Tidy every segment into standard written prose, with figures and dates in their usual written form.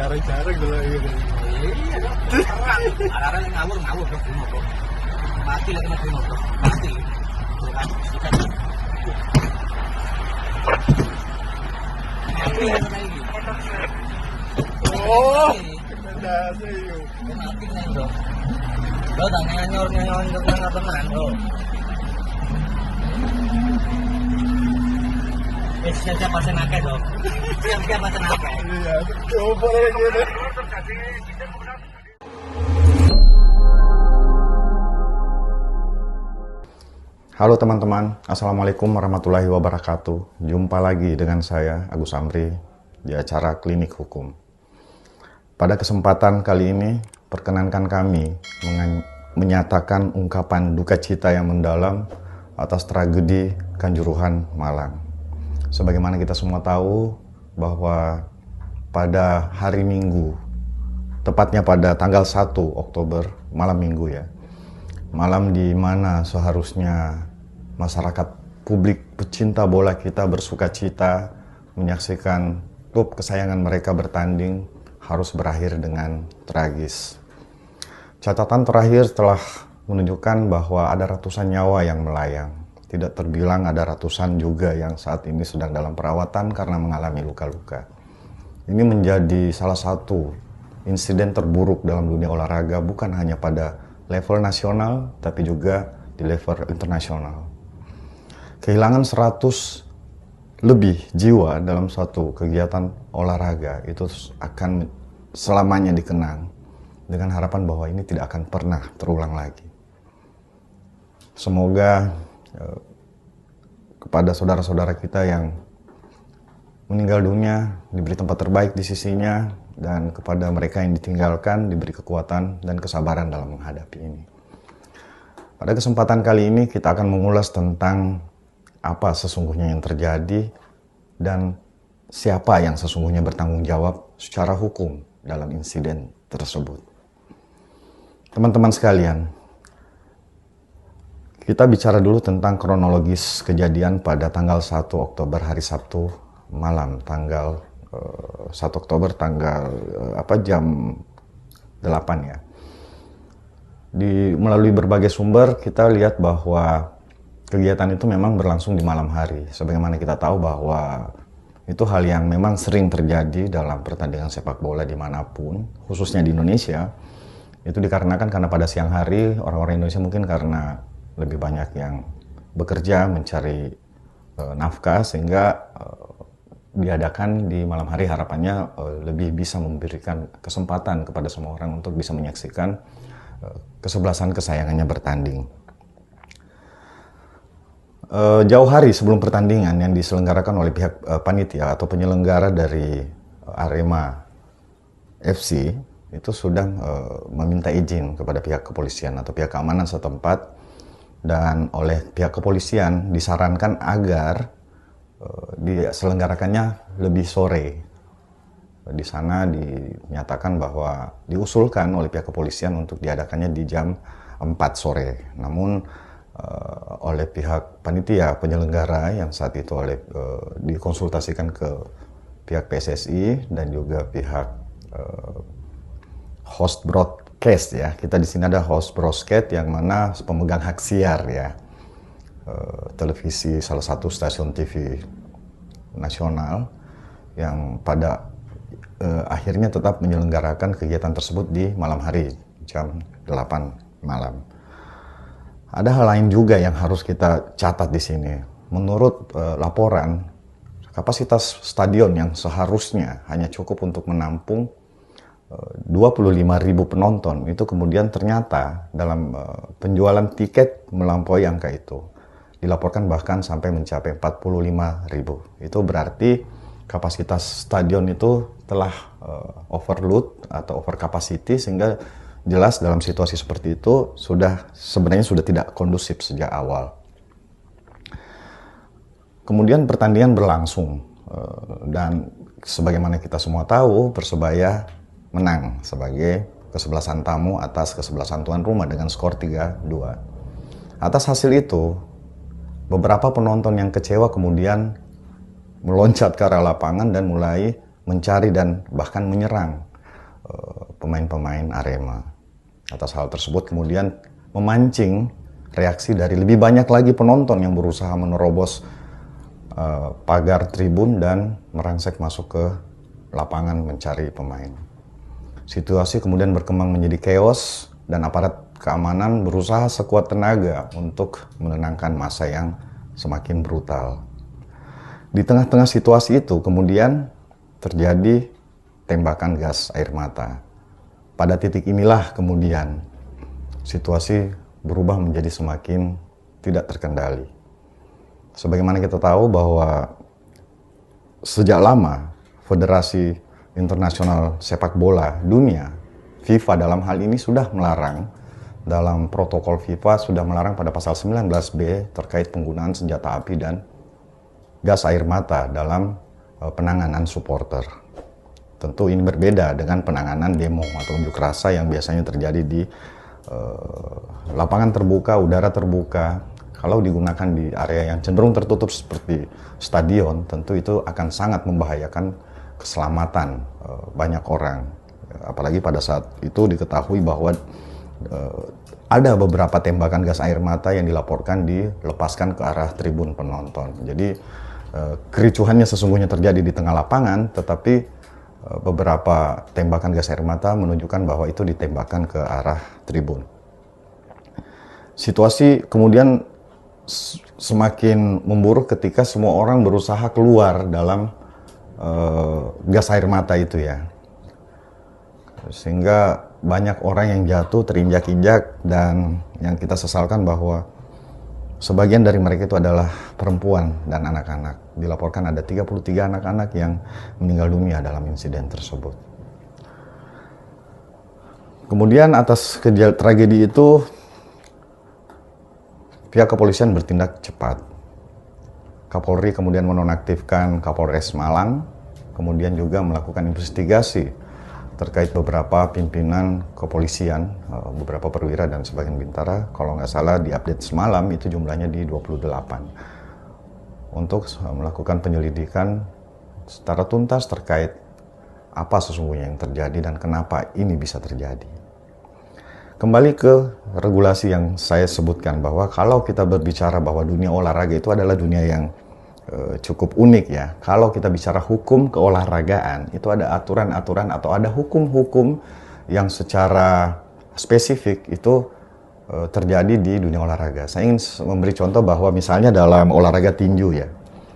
Jarang-jarang dulu gitu. Iya dong, perang. Ada-ada yang ngawur dong, bunuh dong. Mati lagi mau bunuh dong, mati. Tuh kan, kita mati lagi lagi. Oh, benda sih. Mati lagi dong. Lo tak nyanyor tenan lo. Siapa senake dong? Siapa senake? Iya, coba gitu. Halo teman-teman, Assalamualaikum warahmatullahi wabarakatuh. Jumpa lagi dengan saya, Agus Amri, di acara Klinik Hukum. Pada kesempatan kali ini, perkenankan kami menyatakan ungkapan duka cita yang mendalam atas tragedi Kanjuruhan, Malang. Sebagaimana kita semua tahu bahwa pada hari Minggu, tepatnya pada tanggal 1 Oktober, malam Minggu ya, malam di mana seharusnya masyarakat publik pecinta bola kita bersuka cita menyaksikan klub kesayangan mereka bertanding harus berakhir dengan tragis. Catatan terakhir telah menunjukkan bahwa ada ratusan nyawa yang melayang. Tidak terbilang ada ratusan juga yang saat ini sedang dalam perawatan karena mengalami luka-luka. Ini menjadi salah satu insiden terburuk dalam dunia olahraga, bukan hanya pada level nasional, tapi juga di level internasional. Kehilangan 100 lebih jiwa dalam suatu kegiatan olahraga itu akan selamanya dikenang, dengan harapan bahwa ini tidak akan pernah terulang lagi. Semoga kepada saudara-saudara kita yang meninggal dunia diberi tempat terbaik di sisinya, dan kepada mereka yang ditinggalkan diberi kekuatan dan kesabaran dalam menghadapi ini. Pada kesempatan kali ini kita akan mengulas tentang apa sesungguhnya yang terjadi dan siapa yang sesungguhnya bertanggung jawab secara hukum dalam insiden tersebut. Teman-teman sekalian, kita bicara dulu tentang kronologis kejadian pada tanggal 1 Oktober hari Sabtu malam, tanggal 1 Oktober jam 8 ya. Melalui berbagai sumber kita lihat bahwa kegiatan itu memang berlangsung di malam hari. Sebagaimana kita tahu bahwa itu hal yang memang sering terjadi dalam pertandingan sepak bola dimanapun, khususnya di Indonesia. Itu dikarenakan karena pada siang hari orang-orang Indonesia mungkin karena lebih banyak yang bekerja mencari nafkah, sehingga diadakan di malam hari, harapannya lebih bisa memberikan kesempatan kepada semua orang untuk bisa menyaksikan kesebelasan kesayangannya bertanding. Jauh hari sebelum pertandingan yang diselenggarakan oleh pihak panitia atau penyelenggara dari Arema FC itu sudah meminta izin kepada pihak kepolisian atau pihak keamanan setempat, dan oleh pihak kepolisian disarankan agar diselenggarakannya lebih sore. Di sana dinyatakan bahwa diusulkan oleh pihak kepolisian untuk diadakannya di jam 4 sore. Namun oleh pihak panitia penyelenggara yang saat itu dikonsultasikan ke pihak PSSI dan juga pihak host broadcast ya. Kita di sini ada host broadcast yang mana pemegang hak siar ya. Televisi, salah satu stasiun TV nasional yang pada akhirnya tetap menyelenggarakan kegiatan tersebut di malam hari jam 8 malam. Ada hal lain juga yang harus kita catat di sini. Menurut laporan, kapasitas stadion yang seharusnya hanya cukup untuk menampung 25.000 penonton itu kemudian ternyata dalam penjualan tiket melampaui angka itu. Dilaporkan bahkan sampai mencapai 45.000. Itu berarti kapasitas stadion itu telah overload atau over capacity, sehingga jelas dalam situasi seperti itu sebenarnya sudah tidak kondusif sejak awal. Kemudian pertandingan berlangsung dan sebagaimana kita semua tahu, Persebaya menang sebagai kesebelasan tamu atas kesebelasan tuan rumah dengan skor 3-2. Atas hasil itu, beberapa penonton yang kecewa kemudian meloncat ke arah lapangan dan mulai mencari dan bahkan menyerang pemain-pemain Arema. Atas hal tersebut kemudian memancing reaksi dari lebih banyak lagi penonton yang berusaha menerobos pagar tribun dan merangsek masuk ke lapangan mencari pemain. Situasi kemudian berkembang menjadi chaos dan aparat keamanan berusaha sekuat tenaga untuk menenangkan massa yang semakin brutal. Di tengah-tengah situasi itu kemudian terjadi tembakan gas air mata. Pada titik inilah kemudian situasi berubah menjadi semakin tidak terkendali. Sebagaimana kita tahu bahwa sejak lama Federasi Internasional Sepak Bola Dunia, FIFA dalam hal ini sudah melarang, dalam protokol FIFA sudah melarang pada pasal 19B terkait penggunaan senjata api dan gas air mata dalam penanganan supporter. Tentu ini berbeda dengan penanganan demo atau unjuk rasa yang biasanya terjadi di lapangan terbuka, udara terbuka. Kalau digunakan di area yang cenderung tertutup seperti stadion, tentu itu akan sangat membahayakan keselamatan banyak orang. Apalagi pada saat itu diketahui bahwa ada beberapa tembakan gas air mata yang dilaporkan dilepaskan ke arah tribun penonton. Jadi kericuhannya sesungguhnya terjadi di tengah lapangan, tetapi beberapa tembakan gas air mata menunjukkan bahwa itu ditembakkan ke arah tribun. Situasi kemudian semakin memburuk ketika semua orang berusaha keluar dalam gas air mata itu ya. Sehingga banyak orang yang jatuh, terinjak-injak, dan yang kita sesalkan bahwa sebagian dari mereka itu adalah perempuan dan anak-anak. Dilaporkan ada 33 anak-anak yang meninggal dunia dalam insiden tersebut. Kemudian atas tragedi itu, pihak kepolisian bertindak cepat. Kapolri kemudian menonaktifkan Kapolres Malang, kemudian juga melakukan investigasi terkait beberapa pimpinan kepolisian, beberapa perwira dan sebagian bintara. Kalau nggak salah di update semalam itu jumlahnya di 28. Untuk melakukan penyelidikan secara tuntas terkait apa sesungguhnya yang terjadi dan kenapa ini bisa terjadi. Kembali ke regulasi yang saya sebutkan, bahwa kalau kita berbicara bahwa dunia olahraga itu adalah dunia yang cukup unik ya. Kalau kita bicara hukum keolahragaan, itu ada aturan-aturan atau ada hukum-hukum yang secara spesifik itu terjadi di dunia olahraga. Saya ingin memberi contoh bahwa misalnya dalam olahraga tinju ya.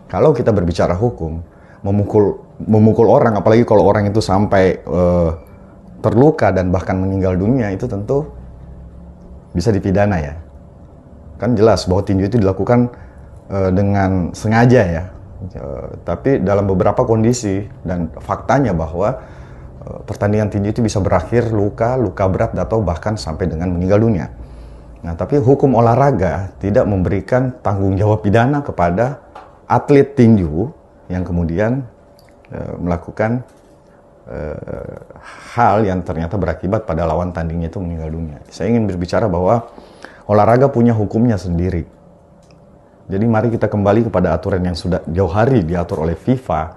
Kalau kita berbicara hukum, memukul orang, apalagi kalau orang itu sampai terluka dan bahkan meninggal dunia, itu tentu bisa dipidana ya. Kan jelas bahwa tinju itu dilakukan dengan sengaja ya. Tapi dalam beberapa kondisi dan faktanya bahwa pertandingan tinju itu bisa berakhir luka berat atau bahkan sampai dengan meninggal dunia. Nah, tapi hukum olahraga tidak memberikan tanggung jawab pidana kepada atlet tinju yang kemudian melakukan hal yang ternyata berakibat pada lawan tandingnya itu meninggal dunia. Saya ingin berbicara bahwa olahraga punya hukumnya sendiri. Jadi mari kita kembali kepada aturan yang sudah jauh hari diatur oleh FIFA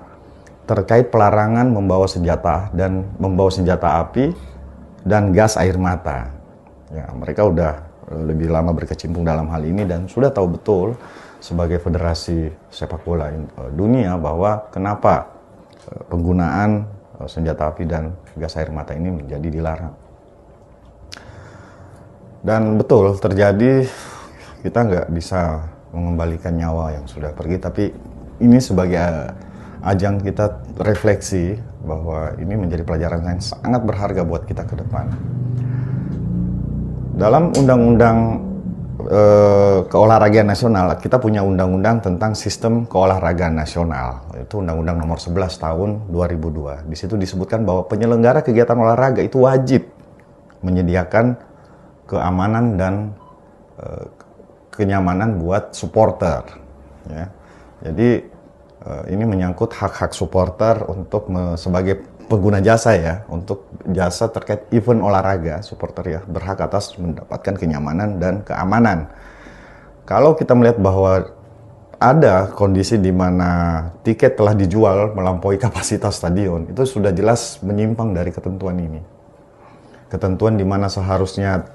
terkait pelarangan membawa senjata dan membawa senjata api dan gas air mata. Ya, mereka udah lebih lama berkecimpung dalam hal ini dan sudah tahu betul sebagai Federasi Sepak Bola Dunia bahwa kenapa penggunaan senjata api dan gas air mata ini menjadi dilarang. Dan betul terjadi, kita nggak bisa mengembalikan nyawa yang sudah pergi, tapi ini sebagai ajang kita refleksi bahwa ini menjadi pelajaran yang sangat berharga buat kita ke depan. Dalam undang-undang keolahragaan nasional, kita punya undang-undang tentang sistem keolahragaan nasional. Itu undang-undang nomor 11 tahun 2002. Di situ disebutkan bahwa penyelenggara kegiatan olahraga itu wajib menyediakan keamanan dan kenyamanan buat supporter. Ya. Jadi ini menyangkut hak-hak supporter untuk sebagai pengguna jasa ya, untuk jasa terkait event olahraga, supporter ya berhak atas mendapatkan kenyamanan dan keamanan. Kalau kita melihat bahwa ada kondisi di mana tiket telah dijual melampaui kapasitas stadion, itu sudah jelas menyimpang dari ketentuan ini. Ketentuan di mana seharusnya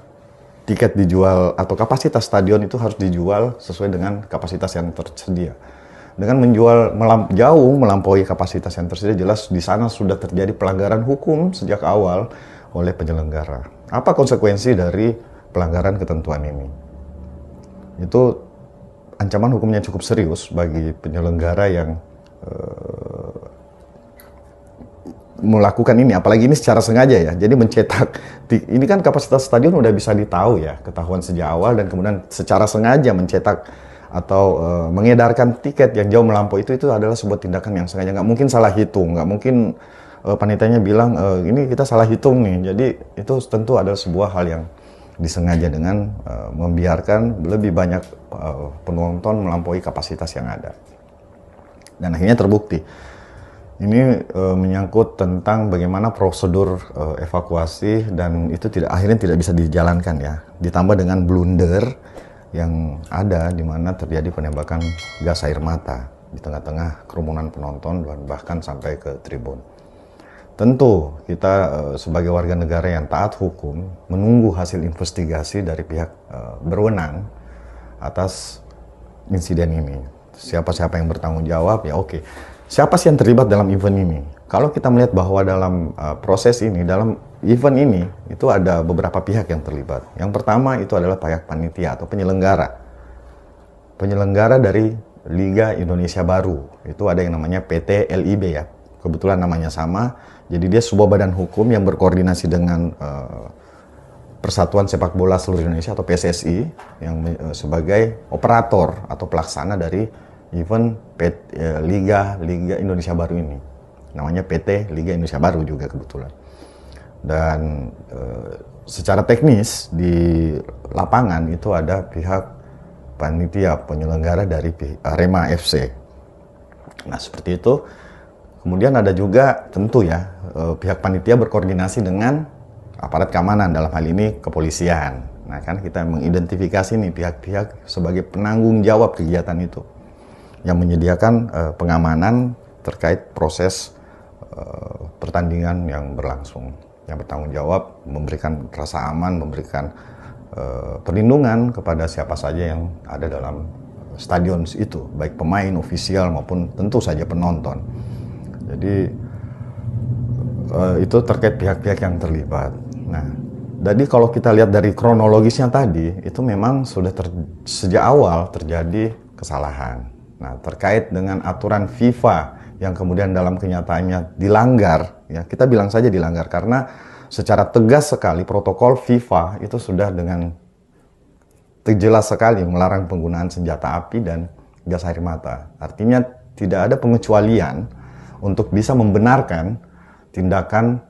tiket dijual atau kapasitas stadion itu harus dijual sesuai dengan kapasitas yang tersedia. Dengan menjual jauh melampaui kapasitas yang tersedia, jelas di sana sudah terjadi pelanggaran hukum sejak awal oleh penyelenggara. Apa konsekuensi dari pelanggaran ketentuan ini? Itu ancaman hukumnya cukup serius bagi penyelenggara yang melakukan ini, apalagi ini secara sengaja ya. Jadi mencetak, ini kan kapasitas stadion udah bisa ketahuan sejak awal, dan kemudian secara sengaja mencetak atau mengedarkan tiket yang jauh melampaui itu adalah sebuah tindakan yang sengaja. Nggak mungkin salah hitung, nggak mungkin panitianya bilang ini kita salah hitung nih. Jadi itu tentu adalah sebuah hal yang disengaja dengan membiarkan lebih banyak penonton melampaui kapasitas yang ada. Dan akhirnya terbukti. Ini menyangkut tentang bagaimana prosedur evakuasi, dan itu akhirnya tidak bisa dijalankan ya. Ditambah dengan blunder yang ada di mana terjadi penembakan gas air mata di tengah-tengah kerumunan penonton dan bahkan sampai ke tribun. Tentu kita sebagai warga negara yang taat hukum menunggu hasil investigasi dari pihak berwenang atas insiden ini. Siapa-siapa yang bertanggung jawab ya oke. Siapa sih yang terlibat dalam event ini? Kalau kita melihat bahwa dalam proses ini, dalam event ini, itu ada beberapa pihak yang terlibat. Yang pertama itu adalah pihak panitia atau penyelenggara. Penyelenggara dari Liga Indonesia Baru. Itu ada yang namanya PT LIB ya. Kebetulan namanya sama. Jadi dia sebuah badan hukum yang berkoordinasi dengan Persatuan Sepak Bola Seluruh Indonesia atau PSSI yang sebagai operator atau pelaksana dari event Liga Indonesia Baru ini. Namanya PT Liga Indonesia Baru juga kebetulan. Dan secara teknis di lapangan itu ada pihak panitia penyelenggara dari Arema FC. Nah seperti itu. Kemudian ada juga tentu ya pihak panitia berkoordinasi dengan aparat keamanan, dalam hal ini kepolisian. Nah kan kita mengidentifikasi nih pihak-pihak sebagai penanggung jawab kegiatan itu, yang menyediakan pengamanan terkait proses pertandingan yang berlangsung, yang bertanggung jawab memberikan rasa aman, memberikan perlindungan kepada siapa saja yang ada dalam stadion itu, baik pemain, ofisial maupun tentu saja penonton. Jadi itu terkait pihak-pihak yang terlibat. Nah, jadi kalau kita lihat dari kronologisnya tadi, itu memang sudah sejak awal terjadi kesalahan. Nah, terkait dengan aturan FIFA yang kemudian dalam kenyataannya dilanggar, ya kita bilang saja dilanggar karena secara tegas sekali protokol FIFA itu sudah dengan jelas sekali melarang penggunaan senjata api dan gas air mata. Artinya tidak ada pengecualian untuk bisa membenarkan tindakan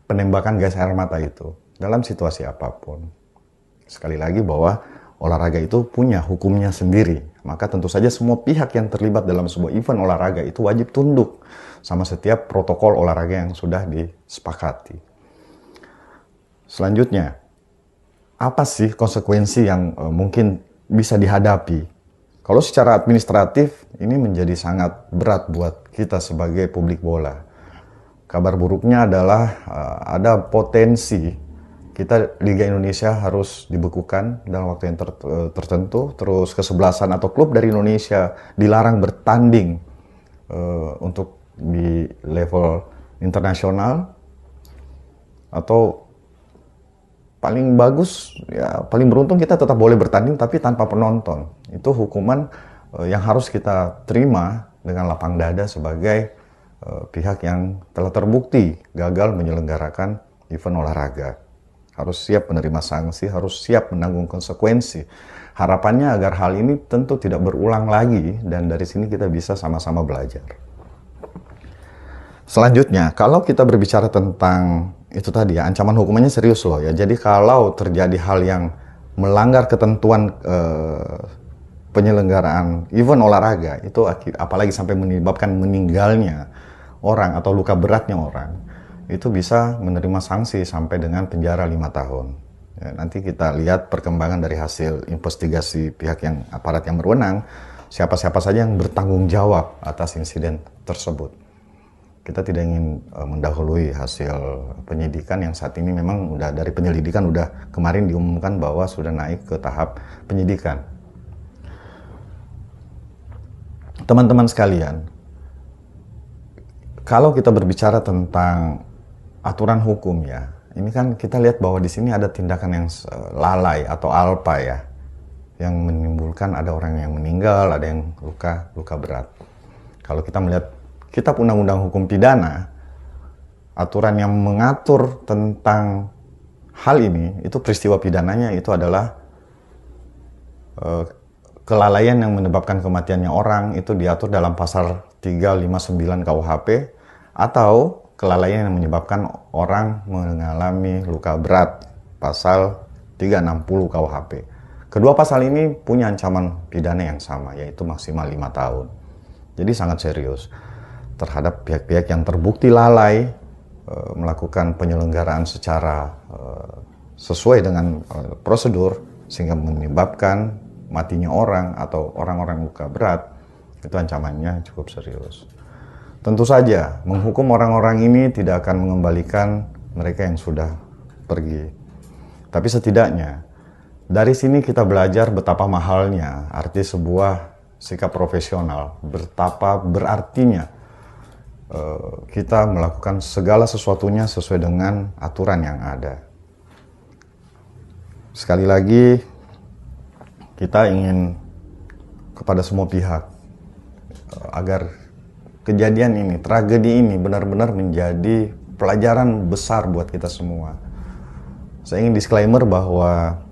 penembakan gas air mata itu dalam situasi apapun. Sekali lagi bahwa olahraga itu punya hukumnya sendiri. Maka tentu saja semua pihak yang terlibat dalam sebuah event olahraga itu wajib tunduk sama setiap protokol olahraga yang sudah disepakati. Selanjutnya, apa sih konsekuensi yang mungkin bisa dihadapi? Kalau secara administratif ini menjadi sangat berat buat kita sebagai publik bola. Kabar buruknya adalah ada potensi kita Liga Indonesia harus dibekukan dalam waktu yang tertentu. Terus kesebelasan atau klub dari Indonesia dilarang bertanding untuk di level internasional. Atau paling bagus, ya paling beruntung kita tetap boleh bertanding tapi tanpa penonton. Itu hukuman yang harus kita terima dengan lapang dada sebagai pihak yang telah terbukti gagal menyelenggarakan event olahraga. Harus siap menerima sanksi, harus siap menanggung konsekuensi. Harapannya agar hal ini tentu tidak berulang lagi dan dari sini kita bisa sama-sama belajar. Selanjutnya, kalau kita berbicara tentang itu tadi ya, ancaman hukumannya serius loh ya. Jadi kalau terjadi hal yang melanggar ketentuan penyelenggaraan event olahraga, itu apalagi sampai menyebabkan meninggalnya orang atau luka beratnya orang, itu bisa menerima sanksi sampai dengan penjara 5 tahun. Ya, nanti kita lihat perkembangan dari hasil investigasi pihak yang aparat yang berwenang, siapa-siapa saja yang bertanggung jawab atas insiden tersebut. Kita tidak ingin mendahului hasil penyidikan yang saat ini memang udah dari penyelidikan udah kemarin diumumkan bahwa sudah naik ke tahap penyidikan. Teman-teman sekalian, kalau kita berbicara tentang aturan hukum ya, ini kan kita lihat bahwa di sini ada tindakan yang lalai atau alpa ya, yang menimbulkan ada orang yang meninggal, ada yang luka berat. Kalau kita melihat kitab undang-undang hukum pidana, aturan yang mengatur tentang hal ini, itu peristiwa pidananya itu adalah kelalaian yang menyebabkan kematiannya orang, itu diatur dalam pasal 359 KUHP, atau kelalaian yang menyebabkan orang mengalami luka berat, pasal 360 KUHP. Kedua pasal ini punya ancaman pidana yang sama, yaitu maksimal 5 tahun. Jadi sangat serius terhadap pihak-pihak yang terbukti lalai melakukan penyelenggaraan secara sesuai dengan prosedur sehingga menyebabkan matinya orang atau orang-orang luka berat, itu ancamannya cukup serius. Tentu saja menghukum orang-orang ini tidak akan mengembalikan mereka yang sudah pergi. Tapi setidaknya dari sini kita belajar betapa mahalnya arti sebuah sikap profesional, betapa berartinya kita melakukan segala sesuatunya sesuai dengan aturan yang ada. Sekali lagi, kita ingin kepada semua pihak agar kejadian ini, tragedi ini benar-benar menjadi pelajaran besar buat kita semua. Saya ingin disclaimer bahwa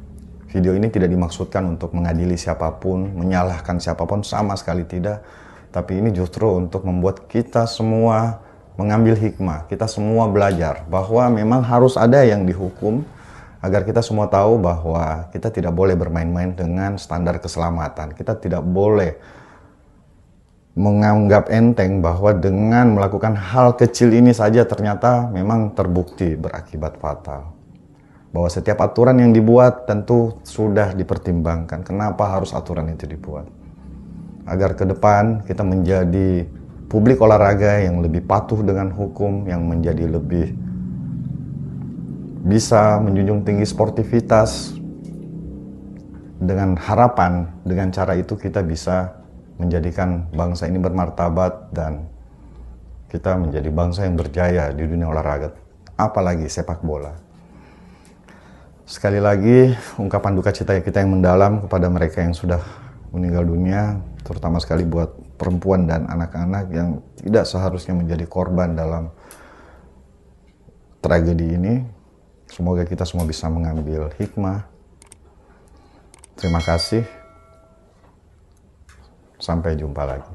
video ini tidak dimaksudkan untuk mengadili siapapun, menyalahkan siapapun, sama sekali tidak. Tapi ini justru untuk membuat kita semua mengambil hikmah, kita semua belajar bahwa memang harus ada yang dihukum agar kita semua tahu bahwa kita tidak boleh bermain-main dengan standar keselamatan. Kita tidak boleh menganggap enteng bahwa dengan melakukan hal kecil ini saja ternyata memang terbukti berakibat fatal. Bahwa setiap aturan yang dibuat tentu sudah dipertimbangkan. Kenapa harus aturan itu dibuat? Agar ke depan kita menjadi publik olahraga yang lebih patuh dengan hukum, yang menjadi lebih bisa menjunjung tinggi sportivitas, dengan harapan dengan cara itu kita bisa menjadikan bangsa ini bermartabat dan kita menjadi bangsa yang berjaya di dunia olahraga, apalagi sepak bola. Sekali lagi, ungkapan duka cita kita yang mendalam kepada mereka yang sudah meninggal dunia, terutama sekali buat perempuan dan anak-anak yang tidak seharusnya menjadi korban dalam tragedi ini. Semoga kita semua bisa mengambil hikmah. Terima kasih. Sampai jumpa lagi.